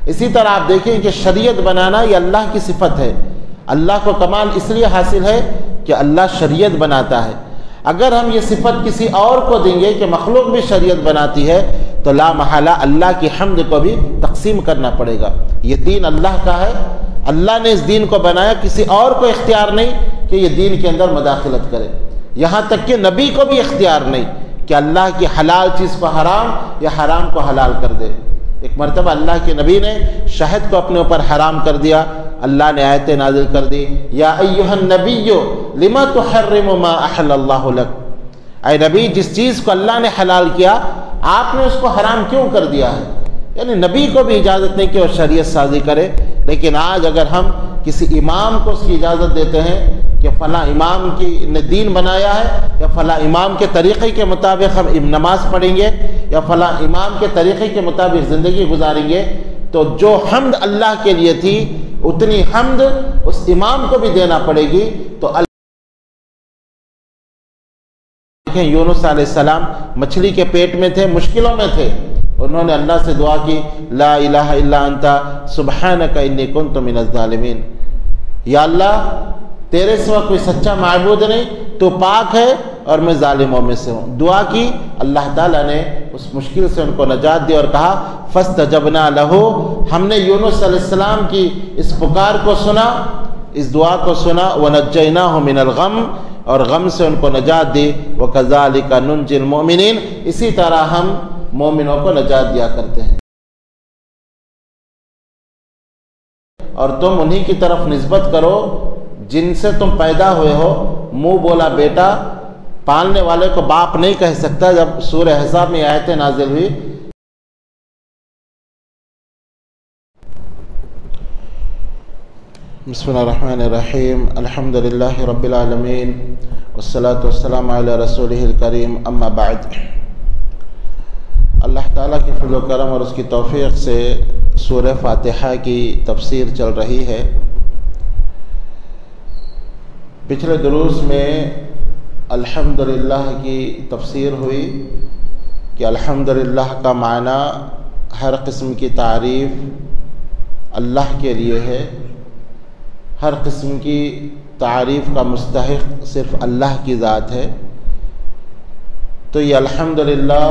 اسی طرح آپ دیکھیں کہ شریعت بنانا یہ اللہ کی صفت ہے. اللہ کو کمال اس لیے حاصل ہے کہ اللہ شریعت بناتا ہے. اگر ہم یہ صفت کسی اور کو دیں گے کہ مخلوق بھی شریعت بناتی ہے تو لا محالہ اللہ کی حمد کو بھی تقسیم کرنا پڑے گا. یہ دین اللہ کا ہے، اللہ نے اس دین کو بنایا، کسی اور کو اختیار نہیں کہ یہ دین کے اندر مداخلت کرے. یہاں تک کہ نبی کو بھی اختیار نہیں کہ اللہ کی حلال چیز کو حرام یا حرام کو حلال کر دے. ایک مرتبہ اللہ کے نبی نے شہد کو اپنے اوپر حرام کر دیا. اللہ نے آیت نازل کر دی، یا ایھا النبی لما تحرم ما احل اللہ لک. اے نبی، جس چیز کو اللہ نے حلال کیا آپ نے اس کو حرام کیوں کر دیا ہے؟ یعنی نبی کو بھی اجازت نہیں کہ وہ شریعت سازی کرے. لیکن آج اگر ہم کسی امام کو اس کی اجازت دیتے ہیں کہ فلاں امام کی نے دین بنایا ہے یا فلاں امام کے طریقے کے مطابق ہم نماز پڑھیں گے یا فلاں امام کے طریقے کے مطابق زندگی گزاریں گے، تو جو حمد اللہ کے لیے تھی اتنی حمد اس امام کو بھی دینا پڑے گی. تو دیکھیں یونس علیہ السلام مچھلی کے پیٹ میں تھے، مشکلوں میں تھے، انہوں نے اللہ سے دعا کی، لا الہ الا انت سبحانک انی کنت من الظالمین. یا اللہ، تیرے سوا کوئی سچا معبود نہیں، تو پاک ہے اور میں ظالموں میں سے ہوں. دعا کی، اللہ تعالیٰ نے اس مشکل سے ان کو نجات دی اور کہا فاستجبنا لہ. ہم نے یونس علیہ السلام کی اس پکار کو سنا، اس دعا کو سنا، ونجیناہ من الغم، اور غم سے ان کو نجات دی. وکذالک ننجی المؤمنین، اسی طرح ہم مومنوں کو نجات دیا کرتے ہیں. اور تم انہی کی طرف نسبت کرو جن سے تم پیدا ہوئے ہو. منہ بولا بیٹا پالنے والے کو باپ نہیں کہہ سکتا. جب سورہ احزاب میں آیتیں نازل ہوئی، بسم اللہ الرحمن الرحیم، الحمد للہ رب العالمین والصلاة والسلام علی رسولہ الکریم، اما بعد. اللہ تعالیٰ کی فضل و کرم اور اس کی توفیق سے سورہ فاتحہ کی تفسیر چل رہی ہے. پچھلے دروس میں الحمدللہ کی تفسیر ہوئی کہ الحمدللہ کا معنی ہر قسم کی تعریف اللہ کے لیے ہے، ہر قسم کی تعریف کا مستحق صرف اللہ کی ذات ہے. تو یہ الحمدللہ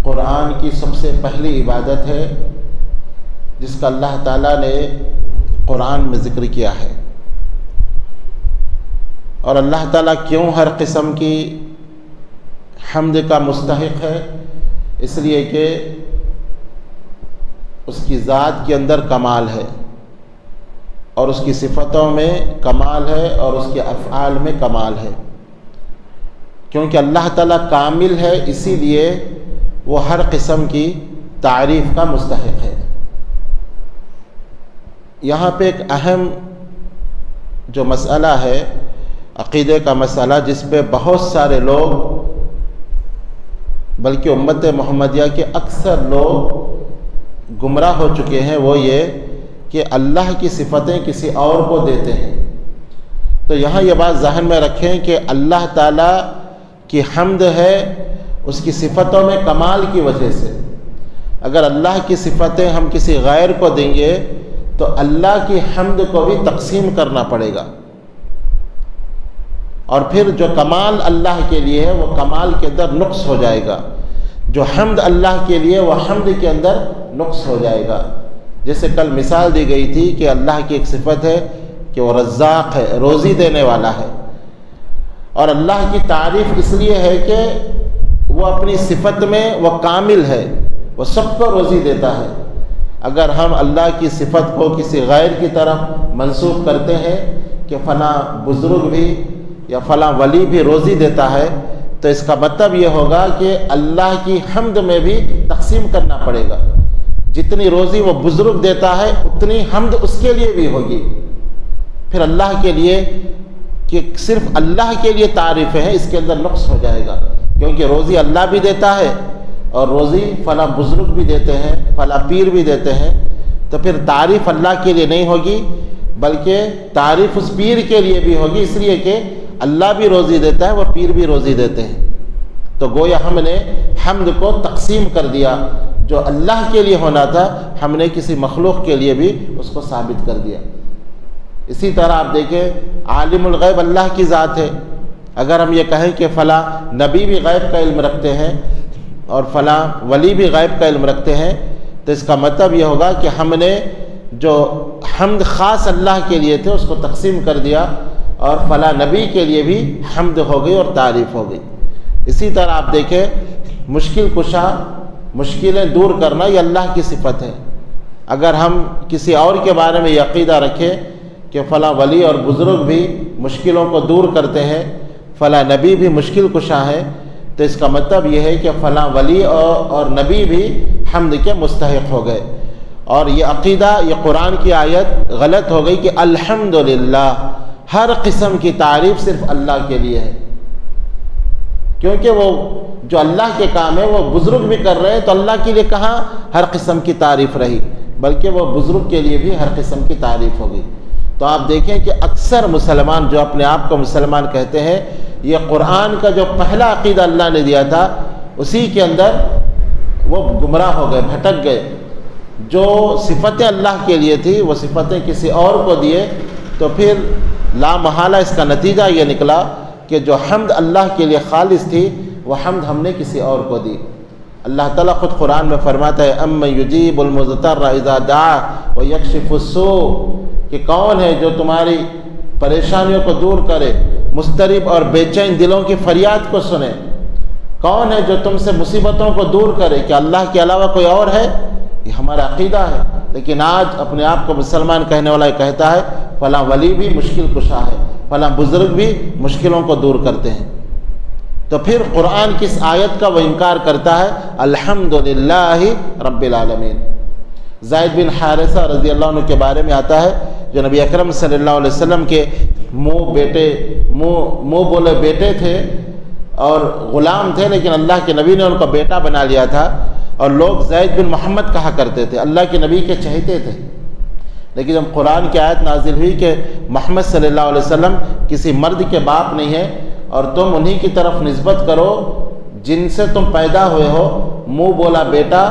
قرآن کی سب سے پہلی عبادت ہے جس کا اللہ تعالیٰ نے قرآن میں ذکر کیا ہے. اور اللہ تعالیٰ کیوں ہر قسم کی حمد کا مستحق ہے؟ اس لیے کہ اس کی ذات کے اندر کمال ہے اور اس کی صفتوں میں کمال ہے اور اس کے افعال میں کمال ہے. کیونکہ اللہ تعالیٰ کامل ہے، اسی لیے وہ ہر قسم کی تعریف کا مستحق ہے. یہاں پہ ایک اہم جو مسئلہ ہے، عقیدے کا مسئلہ، جس پہ بہت سارے لوگ بلکہ امت محمدیہ کے اکثر لوگ گمراہ ہو چکے ہیں، وہ یہ کہ اللہ کی صفتیں کسی اور کو دیتے ہیں. تو یہاں یہ بات ذہن میں رکھیں کہ اللہ تعالیٰ کی حمد ہے اس کی صفتوں میں کمال کی وجہ سے. اگر اللہ کی صفتیں ہم کسی غیر کو دیں گے تو اللہ کی حمد کو بھی تقسیم کرنا پڑے گا، اور پھر جو کمال اللہ کے لیے ہے وہ کمال کے اندر نقص ہو جائے گا، جو حمد اللہ کے لیے وہ حمد کے اندر نقص ہو جائے گا. جیسے کل مثال دی گئی تھی کہ اللہ کی ایک صفت ہے کہ وہ رزاق ہے، روزی دینے والا ہے، اور اللہ کی تعریف اس لیے ہے کہ وہ اپنی صفت میں وہ کامل ہے، وہ سب کو روزی دیتا ہے. اگر ہم اللہ کی صفت کو کسی غیر کی طرف منسوخ کرتے ہیں کہ فلاں بزرگ بھی یا فلاں ولی بھی روزی دیتا ہے، تو اس کا مطلب یہ ہوگا کہ اللہ کی حمد میں بھی تقسیم کرنا پڑے گا. جتنی روزی وہ بزرگ دیتا ہے اتنی حمد اس کے لیے بھی ہوگی. پھر اللہ کے لیے کہ صرف اللہ کے لیے تعریفیں ہیں، اس کے اندر نقص ہو جائے گا، کیونکہ روزی اللہ بھی دیتا ہے اور روزی فلاں بزرگ بھی دیتے ہیں، فلاں پیر بھی دیتے ہیں. تو پھر تعریف اللہ کے لیے نہیں ہوگی بلکہ تعریف اس پیر کے لیے بھی ہوگی، اس لیے کہ اللہ بھی روزی دیتا ہے، وہ پیر بھی روزی دیتے ہیں. تو گویا ہم نے حمد کو تقسیم کر دیا. جو اللہ کے لیے ہونا تھا ہم نے کسی مخلوق کے لیے بھی اس کو ثابت کر دیا۔ اسی طرح آپ دیکھیں عالم الغیب اللہ کی ذات ہے، اگر ہم یہ کہیں کہ فلاں نبی بھی غیب کا علم رکھتے ہیں اور فلاں ولی بھی غیب کا علم رکھتے ہیں تو اس کا مطلب یہ ہوگا کہ ہم نے جو حمد خاص اللہ کے لیے تھے اس کو تقسیم کر دیا اور فلاں نبی کے لیے بھی حمد ہو گئی اور تعریف ہو گئی۔ اسی طرح آپ دیکھیں مشکل کشا، مشکلیں دور کرنا یہ اللہ کی صفت ہے۔ اگر ہم کسی اور کے بارے میں یہ عقیدہ رکھیں کہ فلاں ولی اور بزرگ بھی مشکلوں کو دور کرتے ہیں، فلاں نبی بھی مشکل کشا ہے، تو اس کا مطلب یہ ہے کہ فلاں ولی اور نبی بھی حمد کے مستحق ہو گئے۔ اور یہ عقیدہ، یہ قرآن کی آیت غلط ہو گئی کہ الحمدللہ، ہر قسم کی تعریف صرف اللہ کے لیے ہے، کیونکہ وہ جو اللہ کے کام ہے وہ بزرگ بھی کر رہے ہیں، تو اللہ کے لیے کہاں ہر قسم کی تعریف رہی، بلکہ وہ بزرگ کے لیے بھی ہر قسم کی تعریف ہوگی۔ تو آپ دیکھیں کہ اکثر مسلمان جو اپنے آپ کو مسلمان کہتے ہیں، یہ قرآن کا جو پہلا عقیدہ اللہ نے دیا تھا اسی کے اندر وہ گمراہ ہو گئے، بھٹک گئے۔ جو صفتیں اللہ کے لیے تھی وہ صفتیں کسی اور کو دیے، تو پھر لا محالہ اس کا نتیجہ یہ نکلا کہ جو حمد اللہ کے لیے خالص تھی وہ حمد ہم نے کسی اور کو دی۔ اللہ تعالیٰ خود قرآن میں فرماتا ہے اَمَّن يُجِيبُ الْمُضْطَرَّ إِذَا دَعَاهُ وَيَكْشِفُ السُّوءَ، کہ کون ہے جو تمہاری پریشانیوں کو دور کرے، مضطرب اور بے چین دلوں کی فریاد کو سنے، کون ہے جو تم سے مصیبتوں کو دور کرے، کہ اللہ کے علاوہ کوئی اور ہے؟ یہ ہمارا عقیدہ ہے۔ لیکن آج اپنے آپ کو مسلمان کہنے والا یہ کہتا ہے فلاں ولی بھی مشکل کشا ہے، فلاں بزرگ بھی مشکلوں کو دور کرتے ہیں، تو پھر قرآن کی اس آیت کا وہ انکار کرتا ہے الحمدللہ رب العالمین۔ زید بن حارثہ رضی اللہ عنہ کے بارے میں آتا ہے، جو نبی اکرم صلی اللہ علیہ وسلم کے منہ بولے بیٹے تھے اور غلام تھے، لیکن اللہ کے نبی نے ان کو بیٹا بنا لیا تھا، اور لوگ زید بن محمد کہا کرتے تھے، اللہ کے نبی کے چہیتے تھے۔ لیکن جب قرآن کی آیت نازل ہوئی کہ محمد صلی اللہ علیہ وسلم کسی مرد کے باپ نہیں ہے اور تم انہی کی طرف نسبت کرو جن سے تم پیدا ہوئے ہو، منہ بولا بیٹا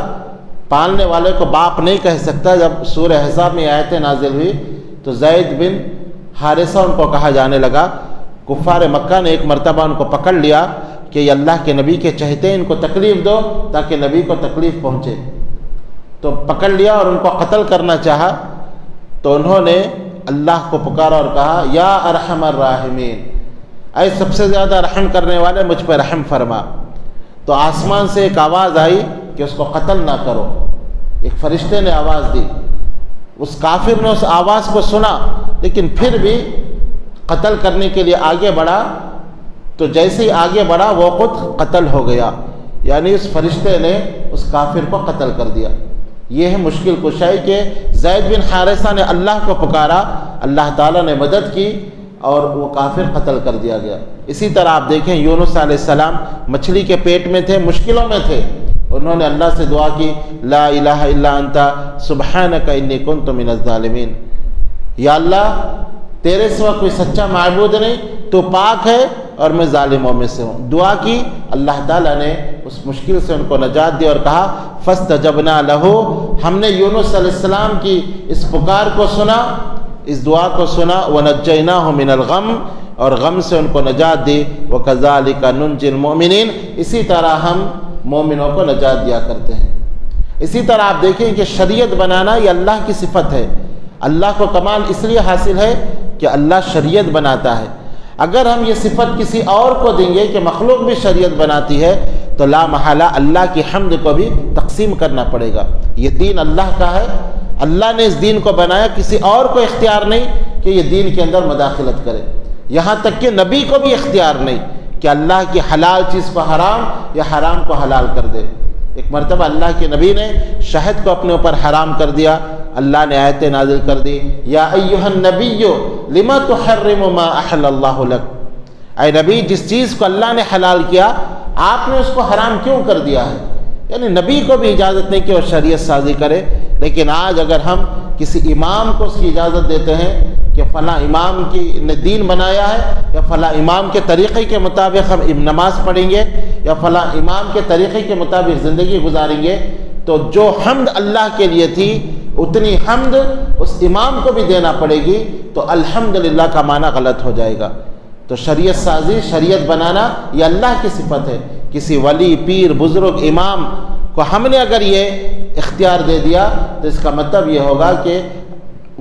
پالنے والے کو باپ نہیں کہہ سکتا، جب سورہ احزاب میں آیتیں نازل ہوئی تو زید بن حارثہ ان کو کہا جانے لگا۔ کفار مکہ نے ایک مرتبہ ان کو پکڑ لیا کہ یہ اللہ کے نبی کے چہتے ہیں، ان کو تکلیف دو تاکہ نبی کو تکلیف پہنچے، تو پکڑ لیا اور ان کو قتل کرنا چاہا، تو انہوں نے اللہ کو پکارا اور کہا یا ارحم الراحمین، اے سب سے زیادہ رحم کرنے والے مجھ پہ رحم فرما۔ تو آسمان سے ایک آواز آئی کہ اس کو قتل نہ کرو، ایک فرشتے نے آواز دی، اس کافر نے اس آواز کو سنا لیکن پھر بھی قتل کرنے کے لیے آگے بڑھا، تو جیسے ہی آگے بڑھا وہ خود قتل ہو گیا، یعنی اس فرشتے نے اس کافر کو قتل کر دیا۔ یہ ہے مشکل کشائی کہ زید بن حارثہ نے اللہ کو پکارا، اللہ تعالیٰ نے مدد کی اور وہ کافر قتل کر دیا گیا۔ اسی طرح آپ دیکھیں یونس علیہ السلام مچھلی کے پیٹ میں تھے، مشکلوں میں تھے، انہوں نے اللہ سے دعا کی لا الہ الا انت سبحانک انی کنت من الظالمین، یا اللہ تیرے سوا کوئی سچا معبود نہیں، تو پاک ہے اور میں ظالموں میں سے ہوں۔ دعا کی، اللہ تعالیٰ نے اس مشکل سے ان کو نجات دی اور کہا فاستجبنا لہ، ہم نے یونس علیہ السلام کی اس پکار کو سنا، اس دعا کو سنا، ونجیناہ من الغم، اور غم سے ان کو نجات دی، وکذالک ننجی المؤمنین، اسی طرح ہم مومنوں کو نجات دیا کرتے ہیں۔ اسی طرح آپ دیکھیں کہ شریعت بنانا یہ اللہ کی صفت ہے، اللہ کو کمال اس لیے حاصل ہے کہ اللہ شریعت بناتا ہے۔ اگر ہم یہ صفت کسی اور کو دیں گے کہ مخلوق بھی شریعت بناتی ہے تو لا محالہ اللہ کی حمد کو بھی تقسیم کرنا پڑے گا۔ یہ دین اللہ کا ہے، اللہ نے اس دین کو بنایا، کسی اور کو اختیار نہیں کہ یہ دین کے اندر مداخلت کرے، یہاں تک کہ نبی کو بھی اختیار نہیں کہ اللہ کی حلال چیز کو حرام یا حرام کو حلال کر دے۔ ایک مرتبہ اللہ کے نبی نے شہد کو اپنے اوپر حرام کر دیا، اللہ نے آیتیں نازل کر دی یا ایھا النبی لما تحرم ما احل اللہ لک، اے نبی جس چیز کو اللہ نے حلال کیا آپ نے اس کو حرام کیوں کر دیا ہے؟ یعنی نبی کو بھی اجازت نہیں کہ وہ شریعت سازی کرے۔ لیکن آج اگر ہم کسی امام کو اس کی اجازت دیتے ہیں کہ فلاں امام کی نے دین بنایا ہے، یا فلاں امام کے طریقے کے مطابق ہم نماز پڑھیں گے، یا فلاں امام کے طریقے کے مطابق زندگی گزاریں گے، تو جو حمد اللہ کے لیے تھی اتنی حمد اس امام کو بھی دینا پڑے گی، تو الحمدللہ کا معنی غلط ہو جائے گا۔ تو شریعت سازی، شریعت بنانا یہ اللہ کی صفت ہے۔ کسی ولی، پیر، بزرگ، امام کو ہم نے اگر یہ اختیار دے دیا تو اس کا مطلب یہ ہوگا کہ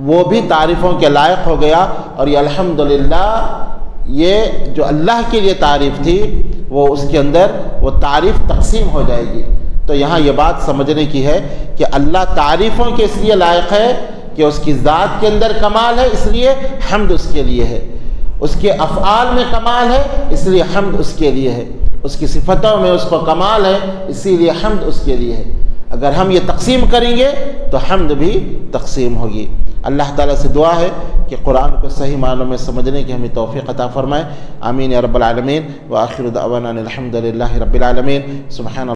وہ بھی تعریفوں کے لائق ہو گیا، اور یہ الحمدللہ یہ جو اللہ کے لیے تعریف تھی وہ اس کے اندر وہ تعریف تقسیم ہو جائے گی۔ تو یہاں یہ بات سمجھنے کی ہے کہ اللہ تعریفوں کے اس لیے لائق ہے کہ اس کی ذات کے اندر کمال ہے، اس لیے حمد اس کے لیے ہے۔ اس کے افعال میں کمال ہے، اس لیے حمد اس کے لیے ہے۔ اس کی صفتوں میں اس کو کمال ہے، اسی لیے حمد اس کے لیے ہے۔ اگر ہم یہ تقسیم کریں گے تو حمد بھی تقسیم ہوگی۔ اللہ تعالیٰ سے دعا ہے کہ قرآن کو صحیح معنوں میں سمجھنے کی ہمیں توفیق عطا فرمائے۔ آمین یا رب العالمین۔ وآخر دعوانا الحمد للہ رب العالمین۔ سبحان